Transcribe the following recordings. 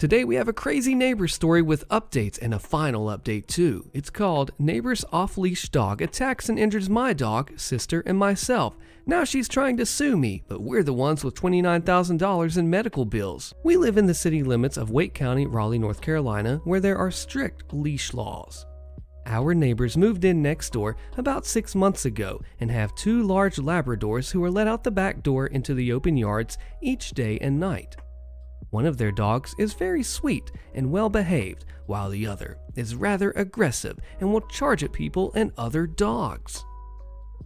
Today we have a crazy neighbor story with updates and a final update too. It's called Neighbor's Off-Leash Dog Attacks and Injures My Dog, Sister, and Myself. Now she's trying to sue me, but we're the ones with $29,000 in medical bills. We live in the city limits of Wake County, Raleigh, North Carolina, where there are strict leash laws. Our neighbors moved in next door about 6 months ago and have 2 large Labradors who are let out the back door into the open yards each day and night. One of their dogs is very sweet and well behaved, while the other is rather aggressive and will charge at people and other dogs.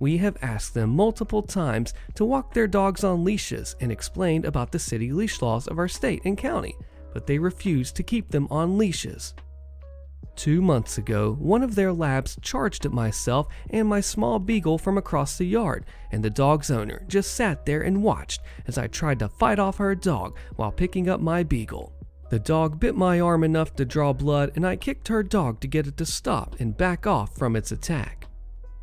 We have asked them multiple times to walk their dogs on leashes and explained about the city leash laws of our state and county, but they refuse to keep them on leashes. 2 months ago, one of their labs charged at myself and my small beagle from across the yard, and the dog's owner just sat there and watched as I tried to fight off her dog while picking up my beagle. The dog bit my arm enough to draw blood, and I kicked her dog to get it to stop and back off from its attack.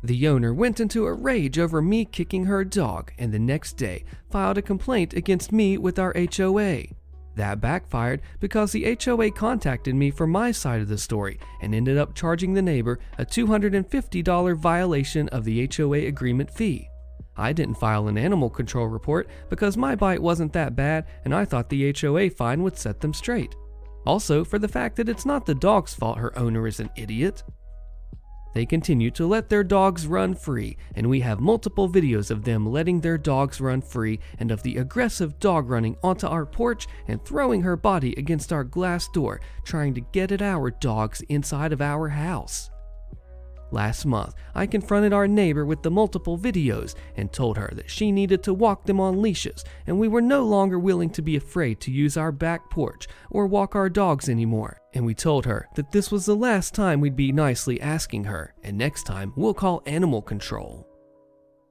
The owner went into a rage over me kicking her dog, and the next day filed a complaint against me with our HOA. That backfired because the HOA contacted me for my side of the story and ended up charging the neighbor a $250 violation of the HOA agreement fee. I didn't file an animal control report because my bite wasn't that bad and I thought the HOA fine would set them straight. Also, for the fact that it's not the dog's fault her owner is an idiot. They continue to let their dogs run free, and we have multiple videos of them letting their dogs run free and of the aggressive dog running onto our porch and throwing her body against our glass door, trying to get at our dogs inside of our house. Last month, I confronted our neighbor with the multiple videos and told her that she needed to walk them on leashes, and we were no longer willing to be afraid to use our back porch or walk our dogs anymore. And we told her that this was the last time we'd be nicely asking her, and next time we'll call animal control.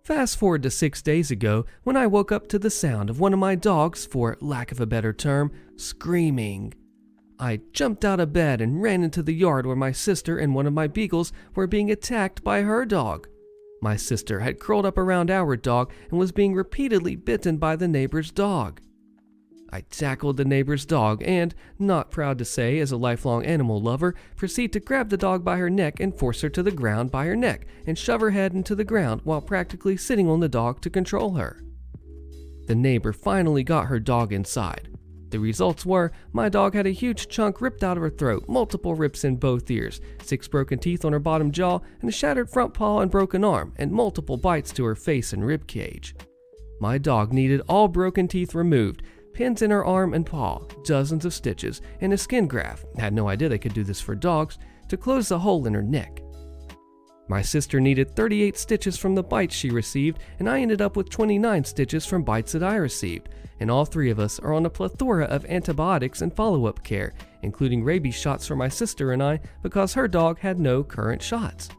Fast forward to 6 days ago when I woke up to the sound of one of my dogs, for lack of a better term, screaming. I jumped out of bed and ran into the yard where my sister and one of my beagles were being attacked by her dog. My sister had curled up around our dog and was being repeatedly bitten by the neighbor's dog. I tackled the neighbor's dog and, not proud to say as a lifelong animal lover, proceed to grab the dog by her neck and force her to the ground by her neck and shove her head into the ground while practically sitting on the dog to control her. The neighbor finally got her dog inside. The results were, my dog had a huge chunk ripped out of her throat, multiple rips in both ears, 6 broken teeth on her bottom jaw, and a shattered front paw and broken arm, and multiple bites to her face and rib cage. My dog needed all broken teeth removed, pins in her arm and paw, dozens of stitches, and a skin graft, had no idea they could do this for dogs, to close the hole in her neck. My sister needed 38 stitches from the bites she received, and I ended up with 29 stitches from bites that I received, and all 3 of us are on a plethora of antibiotics and follow-up care, including rabies shots for my sister and I because her dog had no current shots.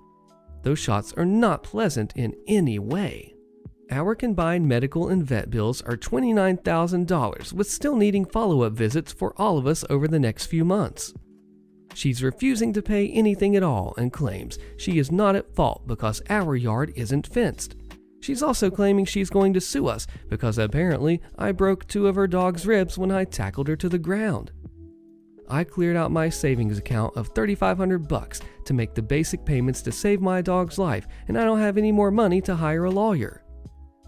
Those shots are not pleasant in any way. Our combined medical and vet bills are $29,000, with still needing follow-up visits for all of us over the next few months. She's refusing to pay anything at all and claims she is not at fault because our yard isn't fenced. She's also claiming she's going to sue us because apparently I broke 2 of her dog's ribs when I tackled her to the ground. I cleared out my savings account of $3,500 to make the basic payments to save my dog's life, and I don't have any more money to hire a lawyer.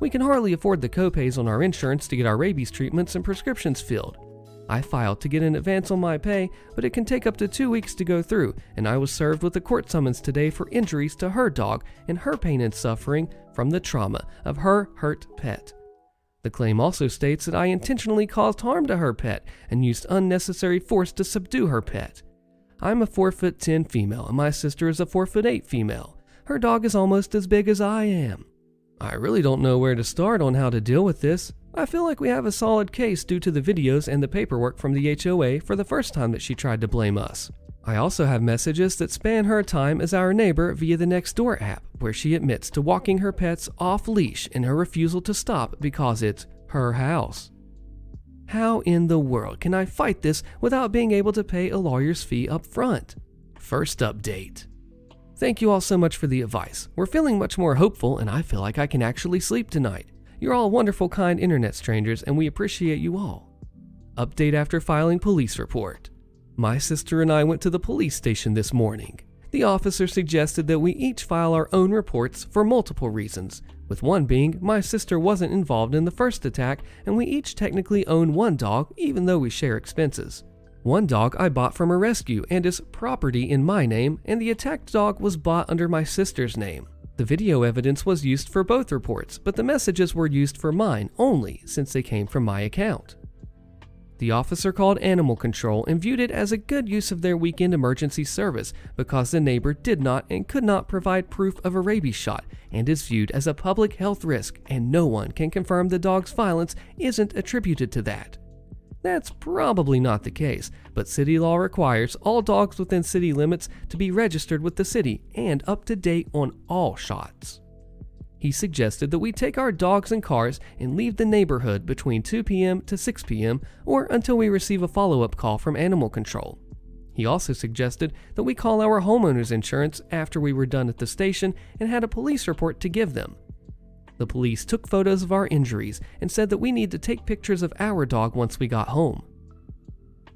We can hardly afford the copays on our insurance to get our rabies treatments and prescriptions filled. I filed to get an advance on my pay, but it can take up to 2 weeks to go through, and I was served with a court summons today for injuries to her dog and her pain and suffering from the trauma of her hurt pet. The claim also states that I intentionally caused harm to her pet and used unnecessary force to subdue her pet. I'm a 4'10" female and my sister is a 4'8" female. Her dog is almost as big as I am. I really don't know where to start on how to deal with this. I feel like we have a solid case due to the videos and the paperwork from the HOA for the first time that she tried to blame us. I also have messages that span her time as our neighbor via the Nextdoor app, where she admits to walking her pets off leash and her refusal to stop because it's her house. How in the world can I fight this without being able to pay a lawyer's fee up front? First update. Thank you all so much for the advice. We're feeling much more hopeful and I feel like I can actually sleep tonight. You're all wonderful, kind internet strangers and we appreciate you all. Update after filing police report. My sister and I went to the police station this morning. The officer suggested that we each file our own reports for multiple reasons, with one being my sister wasn't involved in the first attack and we each technically own one dog even though we share expenses. One dog I bought from a rescue and is property in my name, and the attacked dog was bought under my sister's name. The video evidence was used for both reports, but the messages were used for mine only since they came from my account. The officer called animal control and viewed it as a good use of their weekend emergency service because the neighbor did not and could not provide proof of a rabies shot and is viewed as a public health risk, and no one can confirm the dog's violence isn't attributed to that. That's probably not the case, but city law requires all dogs within city limits to be registered with the city and up to date on all shots. He suggested that we take our dogs and cars and leave the neighborhood between 2 p.m. to 6 p.m. or until we receive a follow-up call from animal control. He also suggested that we call our homeowner's insurance after we were done at the station and had a police report to give them. The police took photos of our injuries and said that we need to take pictures of our dog once we got home.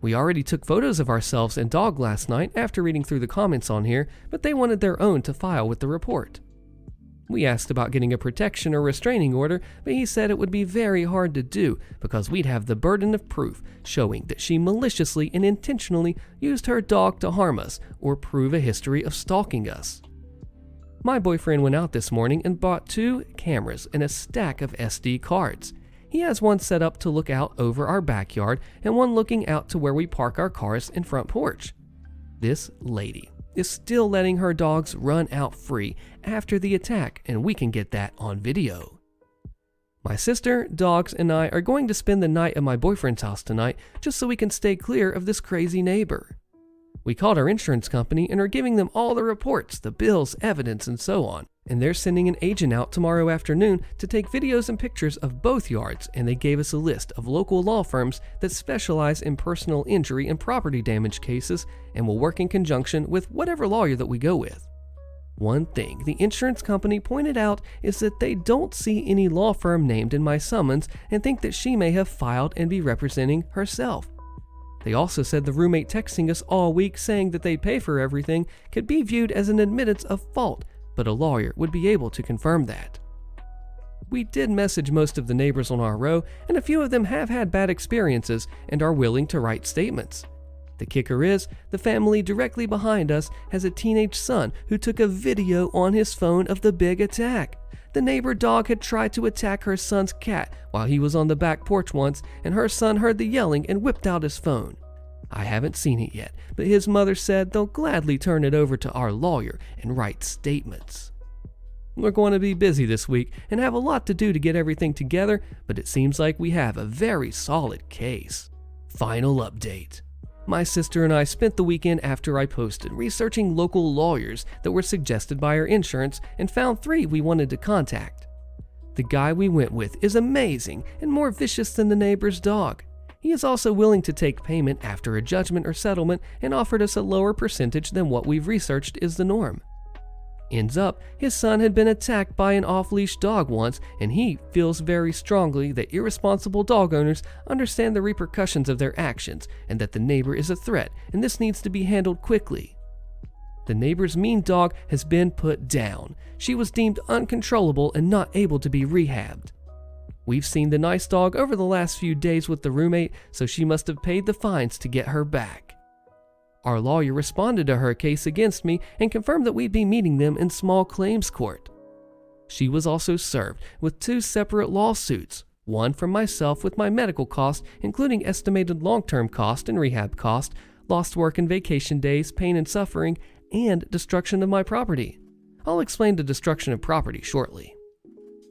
We already took photos of ourselves and dog last night after reading through the comments on here, but they wanted their own to file with the report. We asked about getting a protection or restraining order, but he said it would be very hard to do because we'd have the burden of proof showing that she maliciously and intentionally used her dog to harm us or prove a history of stalking us. My boyfriend went out this morning and bought 2 cameras and a stack of SD cards. He has one set up to look out over our backyard and one looking out to where we park our cars and front porch. This lady is still letting her dogs run out free after the attack, and we can get that on video. My sister, dogs, and I are going to spend the night at my boyfriend's house tonight just so we can stay clear of this crazy neighbor. We called our insurance company and are giving them all the reports, the bills, evidence, and so on. And they're sending an agent out tomorrow afternoon to take videos and pictures of both yards, and they gave us a list of local law firms that specialize in personal injury and property damage cases and will work in conjunction with whatever lawyer that we go with. One thing the insurance company pointed out is that they don't see any law firm named in my summons and think that she may have filed and be representing herself. They also said the roommate texting us all week saying that they'd pay for everything could be viewed as an admittance of fault, but a lawyer would be able to confirm that. We did message most of the neighbors on our row, and a few of them have had bad experiences and are willing to write statements. The kicker is, the family directly behind us has a teenage son who took a video on his phone of the big attack. The neighbor dog had tried to attack her son's cat while he was on the back porch once, and her son heard the yelling and whipped out his phone. I haven't seen it yet, but his mother said they'll gladly turn it over to our lawyer and write statements. We're going to be busy this week and have a lot to do to get everything together, but it seems like we have a very solid case. Final update. My sister and I spent the weekend after I posted researching local lawyers that were suggested by our insurance and found 3 we wanted to contact. The guy we went with is amazing and more vicious than the neighbor's dog. He is also willing to take payment after a judgment or settlement and offered us a lower percentage than what we've researched is the norm. Ends up, his son had been attacked by an off-leash dog once, and he feels very strongly that irresponsible dog owners understand the repercussions of their actions and that the neighbor is a threat, and this needs to be handled quickly. The neighbor's mean dog has been put down. She was deemed uncontrollable and not able to be rehabbed. We've seen the nice dog over the last few days with the roommate, so she must have paid the fines to get her back. Our lawyer responded to her case against me and confirmed that we'd be meeting them in small claims court. She was also served with 2 separate lawsuits, one from myself with my medical costs, including estimated long-term cost and rehab cost, lost work and vacation days, pain and suffering, and destruction of my property. I'll explain the destruction of property shortly.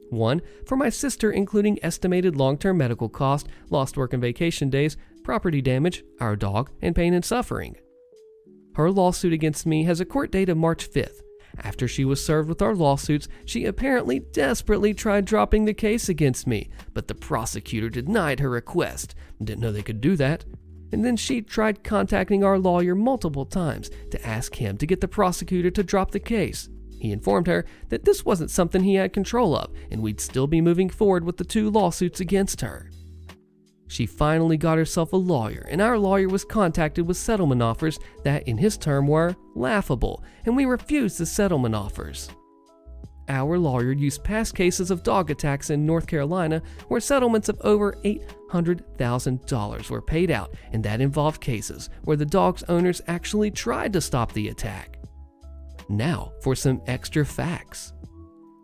One for my sister, including estimated long-term medical cost, lost work and vacation days, property damage, our dog, and pain and suffering. Her lawsuit against me has a court date of March 5th. After she was served with our lawsuits, she apparently desperately tried dropping the case against me, but the prosecutor denied her request. Didn't know they could do that. And then she tried contacting our lawyer multiple times to ask him to get the prosecutor to drop the case. He informed her that this wasn't something he had control of, and we'd still be moving forward with the 2 lawsuits against her. She finally got herself a lawyer, and our lawyer was contacted with settlement offers that, in his term, were laughable, and we refused the settlement offers. Our lawyer used past cases of dog attacks in North Carolina where settlements of over $800,000 were paid out, and that involved cases where the dog's owners actually tried to stop the attack. Now for some extra facts.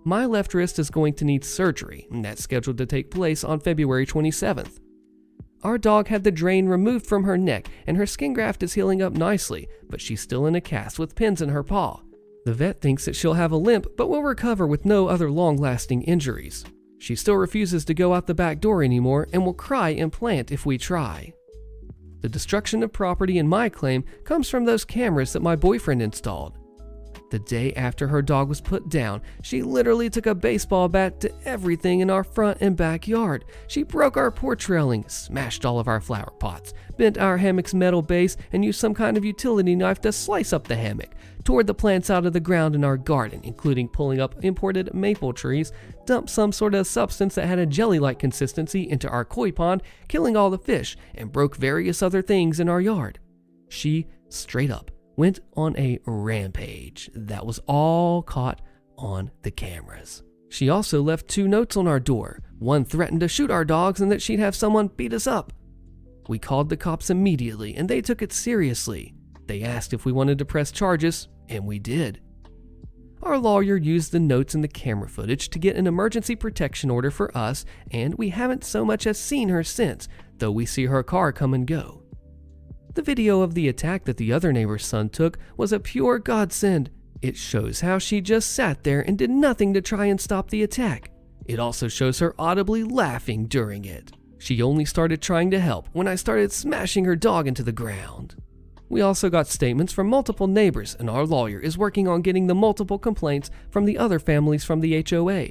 My left wrist is going to need surgery, and that's scheduled to take place on February 27th. Our dog had the drain removed from her neck, and her skin graft is healing up nicely, but she's still in a cast with pins in her paw. The vet thinks that she'll have a limp, but will recover with no other long-lasting injuries. She still refuses to go out the back door anymore and will cry and plant if we try. The destruction of property in my claim comes from those cameras that my boyfriend installed. The day after her dog was put down, she literally took a baseball bat to everything in our front and backyard. She broke our porch railing, smashed all of our flower pots, bent our hammock's metal base, and used some kind of utility knife to slice up the hammock, tore the plants out of the ground in our garden, including pulling up imported maple trees, dumped some sort of substance that had a jelly-like consistency into our koi pond, killing all the fish, and broke various other things in our yard. She, straight up, went on a rampage that was all caught on the cameras. She also left 2 notes on our door. One threatened to shoot our dogs and that she'd have someone beat us up. We called the cops immediately, and they took it seriously. They asked if we wanted to press charges, and we did. Our lawyer used the notes and the camera footage to get an emergency protection order for us, and we haven't so much as seen her since, though we see her car come and go. The video of the attack that the other neighbor's son took was a pure godsend. It shows how she just sat there and did nothing to try and stop the attack. It also shows her audibly laughing during it. She only started trying to help when I started smashing her dog into the ground. We also got statements from multiple neighbors, and our lawyer is working on getting the multiple complaints from the other families from the HOA.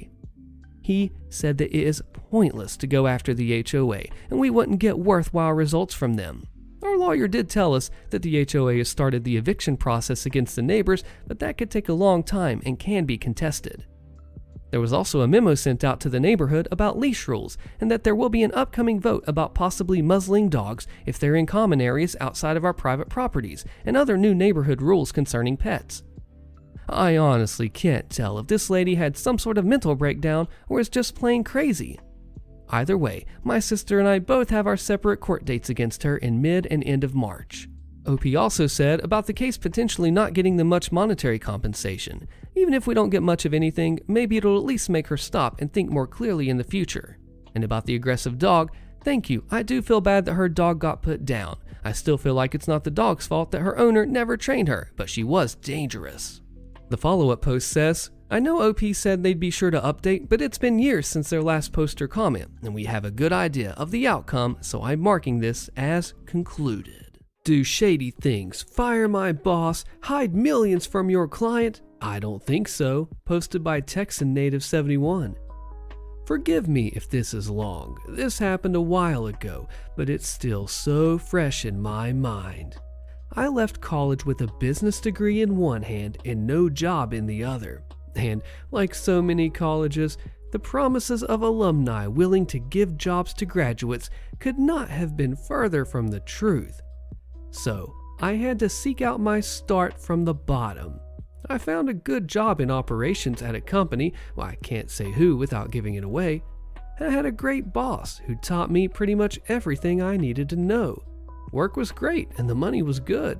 He said that it is pointless to go after the HOA, and we wouldn't get worthwhile results from them. Our lawyer did tell us that the HOA has started the eviction process against the neighbors, but that could take a long time and can be contested. There was also a memo sent out to the neighborhood about leash rules, and that there will be an upcoming vote about possibly muzzling dogs if they're in common areas outside of our private properties, and other new neighborhood rules concerning pets. I honestly can't tell if this lady had some sort of mental breakdown or is just plain crazy. Either way, my sister and I both have our separate court dates against her in mid and end of March. OP also said about the case potentially not getting the much monetary compensation. Even if we don't get much of anything, maybe it'll at least make her stop and think more clearly in the future. And about the aggressive dog, thank you, I do feel bad that her dog got put down. I still feel like it's not the dog's fault that her owner never trained her, but she was dangerous. The follow-up post says, I know OP said they'd be sure to update, but it's been years since their last post or comment, and we have a good idea of the outcome, so I'm marking this as concluded. Do shady things, fire my boss, hide millions from your client? I don't think so. Posted by Texan Native 71. Forgive me if this is long. This happened a while ago, but it's still so fresh in my mind. I left college with a business degree in one hand and no job in the other. And like so many colleges, the promises of alumni willing to give jobs to graduates could not have been further from the truth. So I had to seek out my start from the bottom. I found a good job in operations at a company, well, I can't say who without giving it away. I had a great boss who taught me pretty much everything I needed to know. Work was great and the money was good.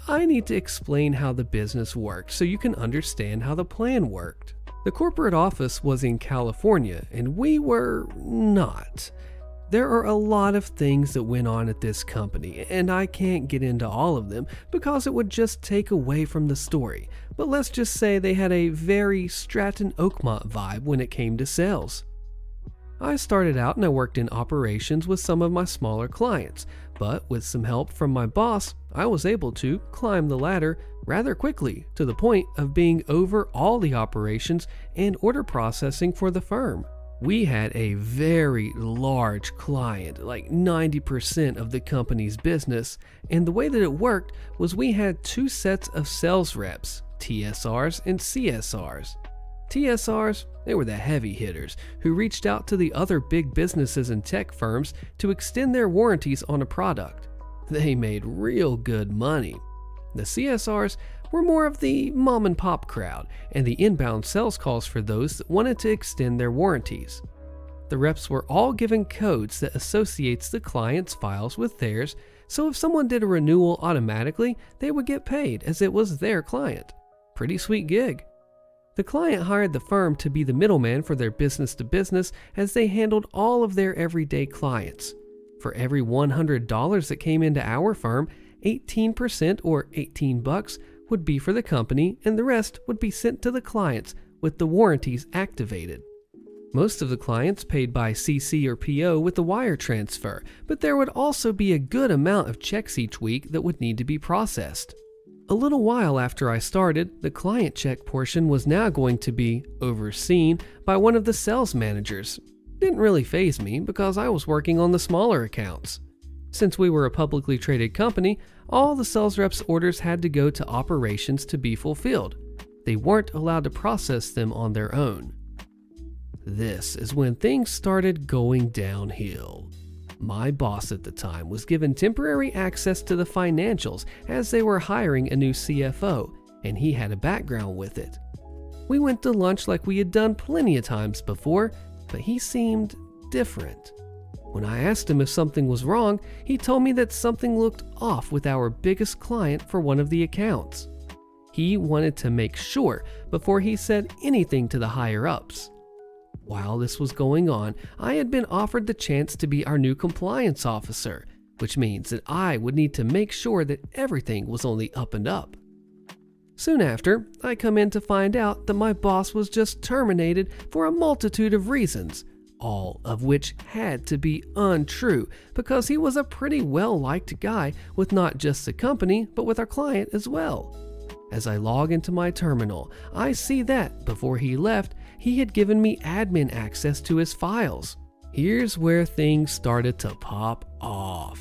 I need to explain how the business worked so you can understand how the plan worked. The corporate office was in California and we were not. There are a lot of things that went on at this company, and I can't get into all of them because it would just take away from the story, but let's just say they had a very Stratton Oakmont vibe when it came to sales. I started out and I worked in operations with some of my smaller clients, but with some help from my boss, I was able to climb the ladder rather quickly to the point of being over all the operations and order processing for the firm. We had a very large client, like 90% of the company's business, and the way that it worked was we had 2 sets of sales reps, TSRs and CSRs. TSRs, they were the heavy hitters who reached out to the other big businesses and tech firms to extend their warranties on a product. They made real good money. The CSRs were more of the mom and pop crowd and the inbound sales calls for those that wanted to extend their warranties. The reps were all given codes that associates the client's files with theirs, so if someone did a renewal automatically, they would get paid as it was their client. Pretty sweet gig. The client hired the firm to be the middleman for their business to business as they handled all of their everyday clients. For every $100 that came into our firm, 18% or $18 would be for the company and the rest would be sent to the clients with the warranties activated. Most of the clients paid by CC or PO with the wire transfer, but there would also be a good amount of checks each week that would need to be processed. A little while after I started, the client check portion was now going to be overseen by one of the sales managers. Didn't really faze me because I was working on the smaller accounts. Since we were a publicly traded company, all the sales reps' orders had to go to operations to be fulfilled. They weren't allowed to process them on their own. This is when things started going downhill. My boss at the time was given temporary access to the financials as they were hiring a new CFO, and he had a background with it. We went to lunch like we had done plenty of times before, but he seemed different. When I asked him if something was wrong, he told me that something looked off with our biggest client for one of the accounts. He wanted to make sure before he said anything to the higher-ups. While this was going on, I had been offered the chance to be our new compliance officer, which means that I would need to make sure that everything was on the up and up. Soon after, I come in to find out that my boss was just terminated for a multitude of reasons, all of which had to be untrue because he was a pretty well-liked guy with not just the company but with our client as well. As I log into my terminal, I see that before he left, he had given me admin access to his files. Here's where things started to pop off.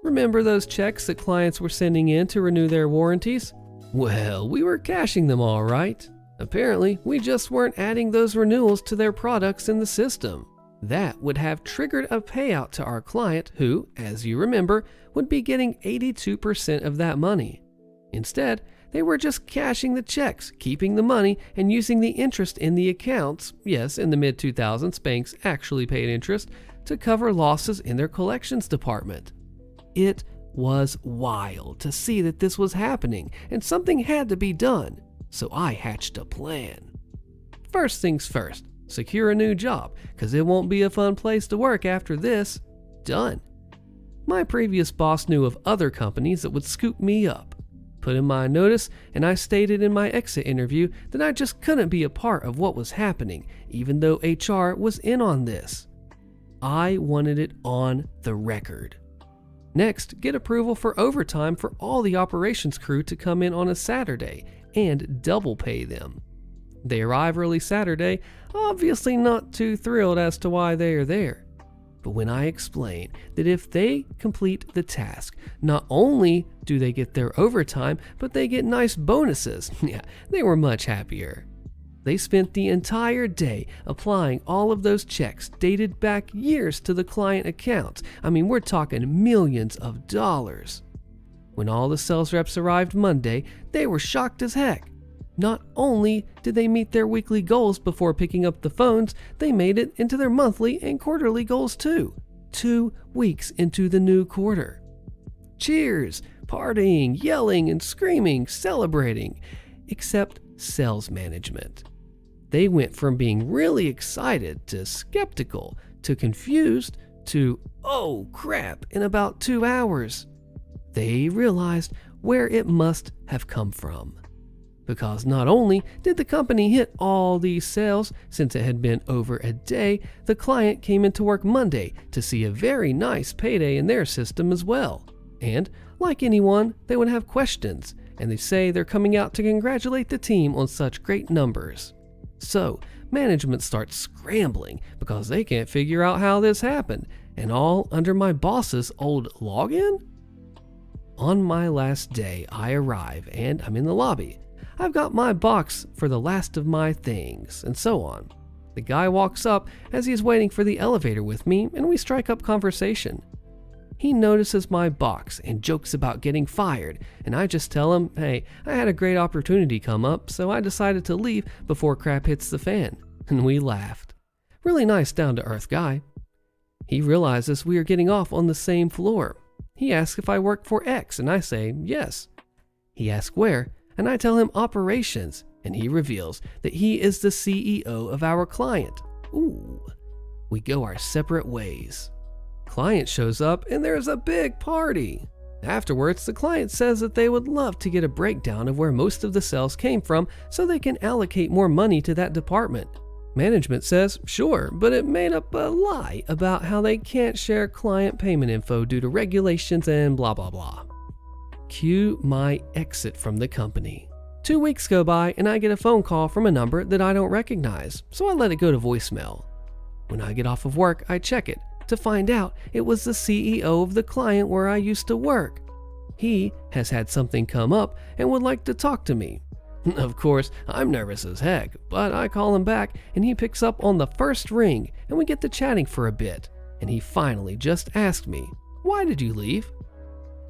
Remember those checks that clients were sending in to renew their warranties? Well, we were cashing them all right. Apparently, we just weren't adding those renewals to their products in the system. That would have triggered a payout to our client who, as you remember, would be getting 82% of that money. Instead, they were just cashing the checks, keeping the money, and using the interest in the accounts, yes, in the mid-2000s, banks actually paid interest, to cover losses in their collections department. It was wild to see that this was happening, and something had to be done, so I hatched a plan. First things first, secure a new job, because it won't be a fun place to work after this. Done. My previous boss knew of other companies that would scoop me up. Put in my notice, and I stated in my exit interview that I just couldn't be a part of what was happening, even though HR was in on this. I wanted it on the record. Next, get approval for overtime for all the operations crew to come in on a Saturday and double pay them. They arrive early Saturday, obviously not too thrilled as to why they are there. But when I explain that if they complete the task, not only do they get their overtime, but they get nice bonuses, yeah, they were much happier. They spent the entire day applying all of those checks dated back years to the client accounts. I mean, we're talking millions of dollars. When all the sales reps arrived Monday, they were shocked as heck. Not only did they meet their weekly goals before picking up the phones, they made it into their monthly and quarterly goals too, 2 weeks into the new quarter. Cheers, partying, yelling and screaming, celebrating, except sales management. They went from being really excited to skeptical to confused to, oh crap, in about 2 hours. They realized where it must have come from. Because not only did the company hit all these sales, since it had been over a day, the client came into work Monday to see a very nice payday in their system as well. And, like anyone, they would have questions, and they say they're coming out to congratulate the team on such great numbers. So, management starts scrambling because they can't figure out how this happened, and all under my boss's old login? On my last day, I arrive and I'm in the lobby. I've got my box for the last of my things," and so on. The guy walks up as he's waiting for the elevator with me, and we strike up conversation. He notices my box and jokes about getting fired, and I just tell him, hey, I had a great opportunity come up, so I decided to leave before crap hits the fan. And we laughed. Really nice, down-to-earth guy. He realizes we are getting off on the same floor. He asks if I work for X, and I say yes. He asks where, and I tell him operations, and he reveals that he is the CEO of our client. Ooh. We go our separate ways. Client shows up, and there's a big party. Afterwards, the client says that they would love to get a breakdown of where most of the sales came from so they can allocate more money to that department. Management says, sure, but it made up a lie about how they can't share client payment info due to regulations and blah blah blah. Cue my exit from the company. 2 weeks go by and I get a phone call from a number that I don't recognize, so I let it go to voicemail. When I get off of work, I check it to find out it was the CEO of the client where I used to work. He has had something come up and would like to talk to me. Of course, I'm nervous as heck, but I call him back and he picks up on the first ring and we get to chatting for a bit, and he finally just asked me, "Why did you leave?"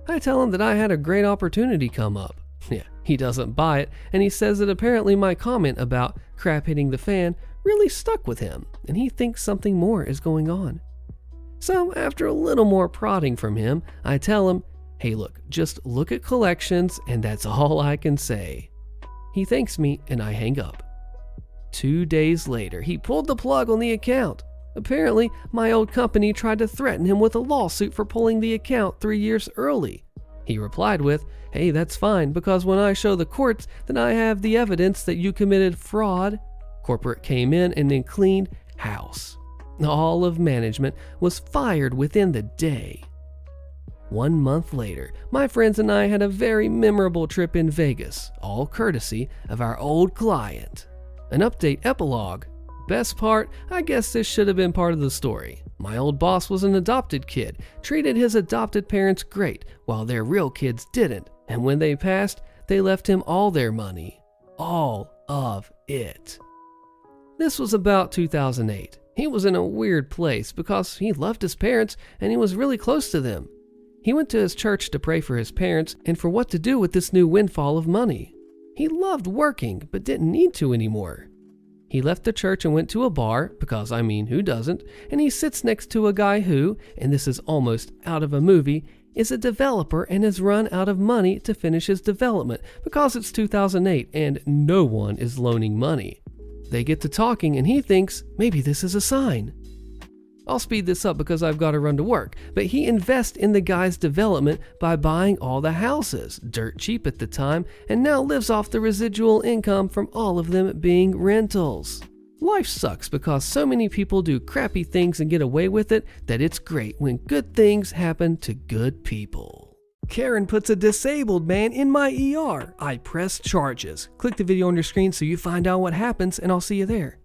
I tell him that I had a great opportunity come up. Yeah, he doesn't buy it, and he says that apparently my comment about crap hitting the fan really stuck with him, and he thinks something more is going on. So after a little more prodding from him, I tell him, hey look, just look at collections and that's all I can say. He thanks me and I hang up. 2 days later, he pulled the plug on the account. Apparently, my old company tried to threaten him with a lawsuit for pulling the account 3 years early. He replied with, hey, that's fine, because when I show the courts that I have the evidence that you committed fraud, corporate came in and then cleaned house. All of management was fired within the day. 1 month later, my friends and I had a very memorable trip in Vegas, all courtesy of our old client. An update epilogue. Best part, I guess this should have been part of the story. My old boss was an adopted kid, treated his adopted parents great, while their real kids didn't, and when they passed, they left him all their money. All of it. This was about 2008. He was in a weird place because he loved his parents and he was really close to them. He went to his church to pray for his parents and for what to do with this new windfall of money. He loved working but didn't need to anymore. He left the church and went to a bar, because I mean, who doesn't, and he sits next to a guy who, and this is almost out of a movie, is a developer and has run out of money to finish his development because it's 2008 and no one is loaning money. They get to talking and he thinks maybe this is a sign. I'll speed this up because I've got to run to work, but he invests in the guy's development by buying all the houses, dirt cheap at the time, and now lives off the residual income from all of them being rentals. Life sucks because so many people do crappy things and get away with it that it's great when good things happen to good people. Karen puts a disabled man in my ER. I press charges. Click the video on your screen so you find out what happens, and I'll see you there.